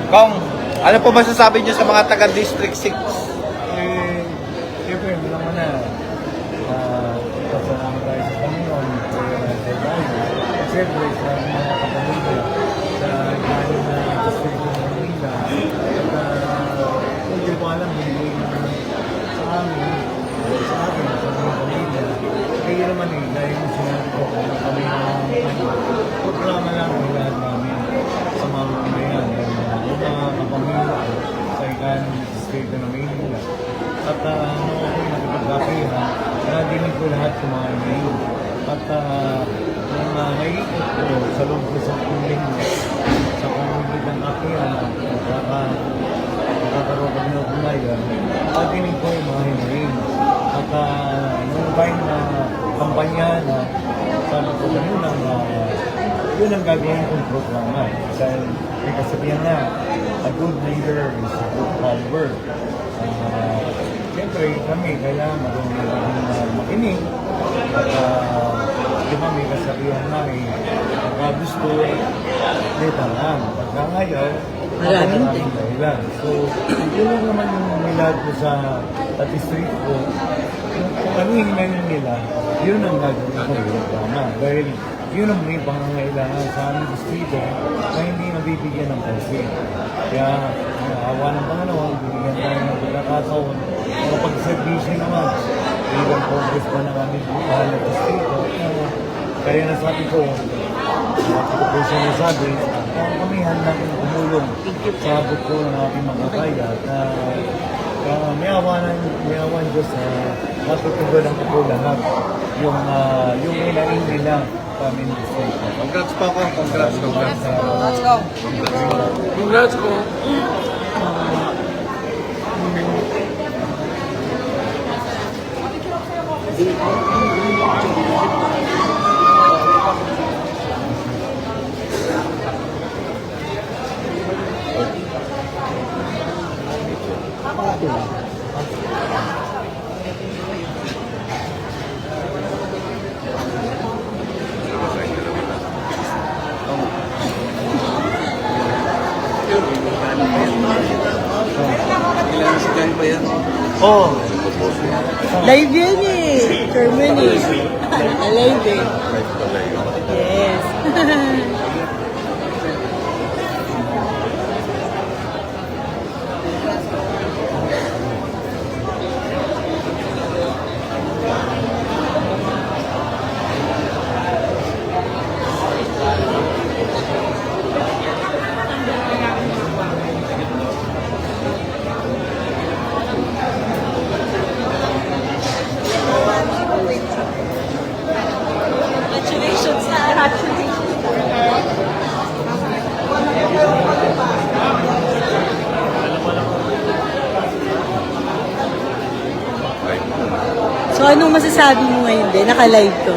Kong, ano po masasabi niyo sa mga taga District 6? Siyempre, naman na, pasalamat tayo sa Panginoon, sa Bible. Siyempre, sa mga kapamilya, sa galing na distrito ng Manila, hindi ko alam, hindi sa amin, sa mga pamilya, kaya naman dahil sinabi ko kung kami programa lang ang lahat namin sa mga pamilya, yung mga kapamilya sa galing na distrito ng Manila. At ako nagpagkapihan, nadinig ko lahat ng mga email. At nung naiikot ko sa loob ko sa kuling sa kumulid ng kapihan, nakakaroon kami ng kumayan, nadinig ko yung mga email. At nung time na kampanya na sabi ko kanina na yun ang gagawin kong programa. Dahil may kasabihan na, a good leader is a good follower. Siyempre kami kailangan makinig at di ba may kasabihan na pagka gusto neta lang, pagka ngayaw maraming dahilan. So yun lang naman yung milad ko sa district ko, kung ano yung hinayin nila, yun ang gagawin ko programa dahil yun ang may pangangailangan sa aming distrito na hindi nabibigyan ng pansin. Kaya awa ng Panginoon, bibigyan tayo ng pagkakataon na pag-servisyo naman bilang progress pa ng aming mahal na distrito. Kaya nasabi ko, ako siya nasabi, kami handa kong tumulong sa abot ko ng ating mga kaya at may awan Diyos na matutugunan ko po lahat yung inain nila kami ng distrito. Congrats po ako. Congrats. Let's go. Congrats po. Oh, Live yan eh. Germany. Alive eh. Yes. Congratulations na. So anong masasabi mo ngayon din? Naka-live to.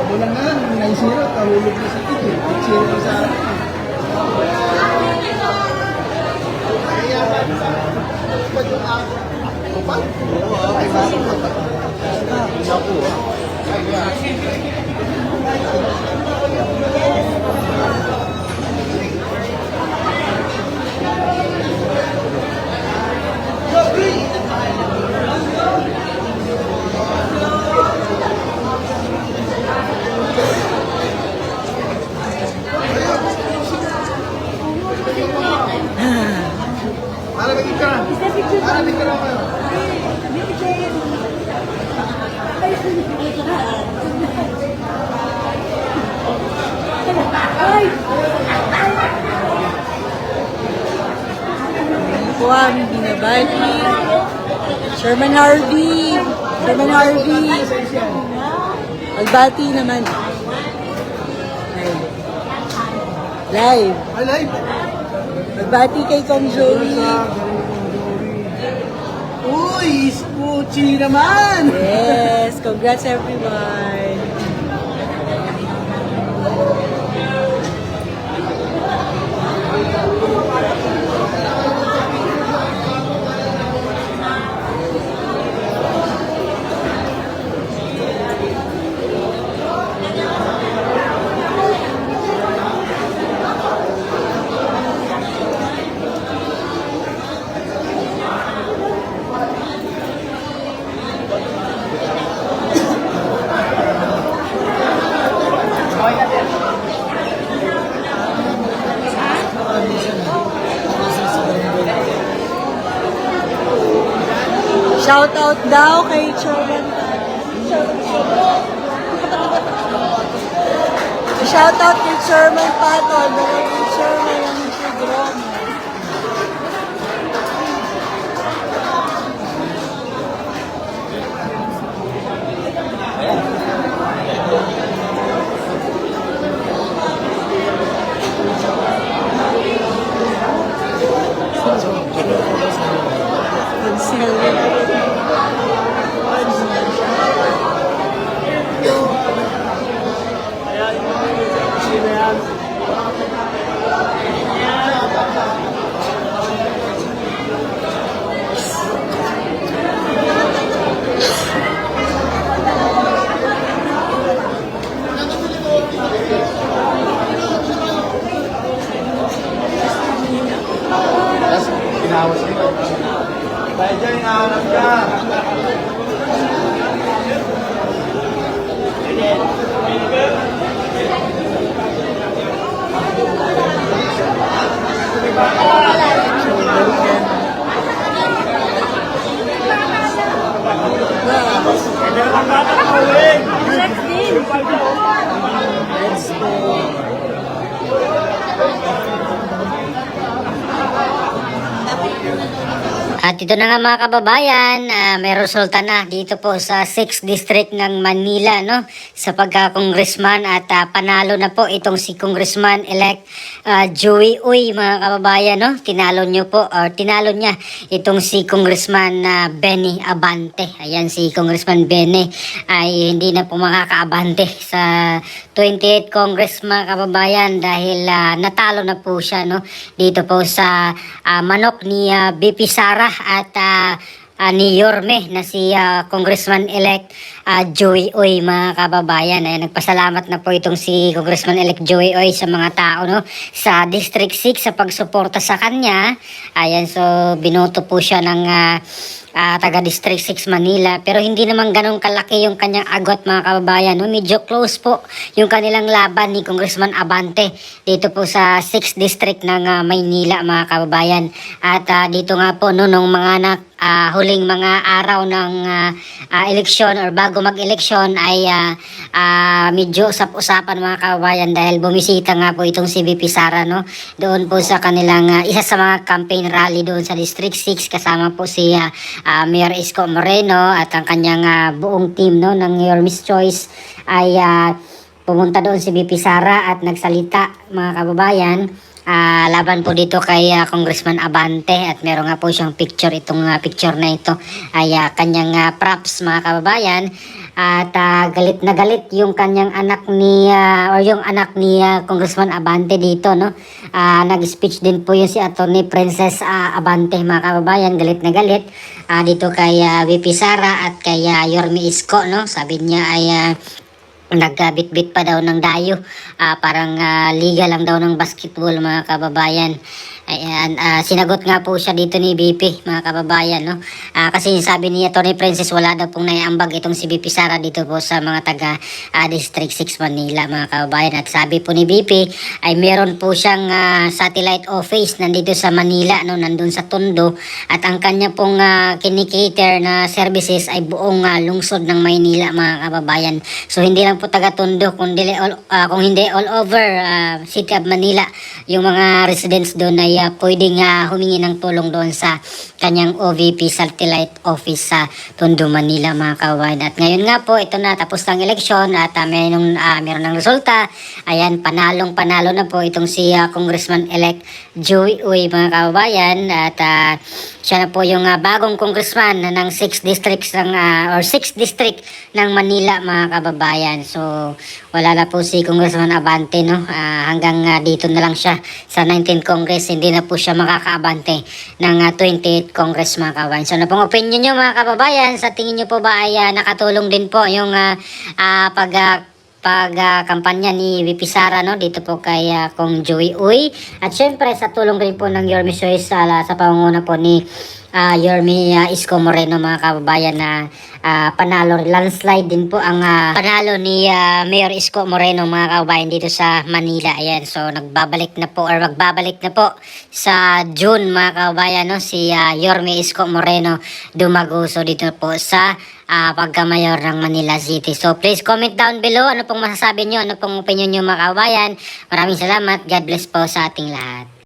Bulan na lang, 9-0, tahulog na sa ticket. 8-0 sa akin. Kaya, pag yung ako, kapag, ay bakit ako, para nag-ika. Para nag-ika kayo. Po aming binabati. Sherman Harvey. Sherman Harvey. Albati naman. Live. Ay, live. Magbati kay Kong Joey. Uy, Spuchi naman! Yes, congrats everyone. Shout out daw kay Chairman. Shout out kay Chairman Patol, naging Chairman ng programa. Pinawas nito. Dahil dyan, hinahanap ka. At ito na nga mga kababayan, may resulta na dito po sa 6th District ng Manila, no? Sa pagka-congressman at panalo na po itong si Congressman-elect Joey Uy, mga kababayan, no? Tinalo niya itong si Congressman Benny Abante. Ayan, si Congressman Benny ay hindi na po makakaabante sa 28th Congress, mga kababayan, dahil natalo na po siya, no? Dito po sa manok ni BP Sara at ni Yorme na si Congressman-elect Joey Uy, mga kababayan. Ay, nagpasalamat na po itong si Congressman-elect Joey Uy sa mga tao, no, sa District 6 sa pagsuporta sa kanya. Ayan, so binoto po siya ng taga District 6 Manila, pero hindi naman ganun kalaki yung kanyang agot, mga kababayan, no? Medyo close po yung kanilang laban ni Congressman Abante dito po sa 6th District ng Maynila, mga kababayan. At dito nga po, no, nung mga huling mga araw ng eleksyon or bago mag-eleksyon ay medyo usap-usapan, mga kababayan, dahil bumisita nga po itong si VP Sara, no, doon po sa kanilang isa sa mga campaign rally doon sa District 6, kasama po si Mayor Isko Moreno at ang kanyang buong team, no, ng Your Miss Choice ay pumunta doon si VP Sara at nagsalita, mga kababayan, laban po dito kay Congressman Abante, at meron nga po siyang picture. Itong picture na ito ay kanyang props, mga kababayan. At galit na galit yung kanyang anak ni or yung anak ni Congressman Abante dito, no. Nag-speech din po yung si Attorney Princess Abante, mga kababayan, galit na galit dito kay VP Sara at kay Yorme Isko, no. Sabi niya ay nagbitbit pa daw ng dayo, parang liga lang daw ng basketball, mga kababayan. Ayan, sinagot nga po siya dito ni BP, mga kababayan, no? Kasi sabi ni Atty. Princess, wala daw pong naiambag itong si BP Sara dito po sa mga taga District 6 Manila, mga kababayan. At sabi po ni BP ay meron po siyang satellite office nandito sa Manila, no, nandun sa Tondo, at ang kanya pong kinikater na services ay buong lungsod ng Maynila, mga kababayan. So hindi lang po taga Tondo, kung hindi all over City of Manila, yung mga residents doon ay pwedeng humingi ng tulong doon sa kanyang OVP satellite office sa Tondo, Manila mga kababayan. At ngayon nga po, ito na, tapos ng eleksyon at meron ng resulta. Ayan, panalo na po itong si Congressman-elect Joey Uy mga kababayan. At siya na po yung bagong congressman ng 6 districts ng, or 6 district ng Manila mga kababayan. So, wala na po si Congressman Abante, no? Hanggang dito na lang siya sa 19th Congress. Hindi na po siya makakaabante ng 28th Congress mga kababayan. So, ano pong opinion nyo mga kababayan? Sa tingin nyo po ba ay nakatulong din po yung kampanya ni VP Sara, no, dito po kay Kong Joey Uy, at syempre sa tulong rin po ng Yorme Soy sa pangunguna po ni Yorme Isko Moreno mga kababayan na panalo, landslide din po ang panalo ni Mayor Isko Moreno mga kababayan dito sa Manila. Ayan, so magbabalik na po sa June mga kababayan, no, si Yorme Isko Moreno Dumaguso dito po sa pagkamayor ng Manila City. So please comment down below ano pong masasabi nyo, ano pong opinion nyo mga kababayan. Maraming salamat. God bless po sa ating lahat.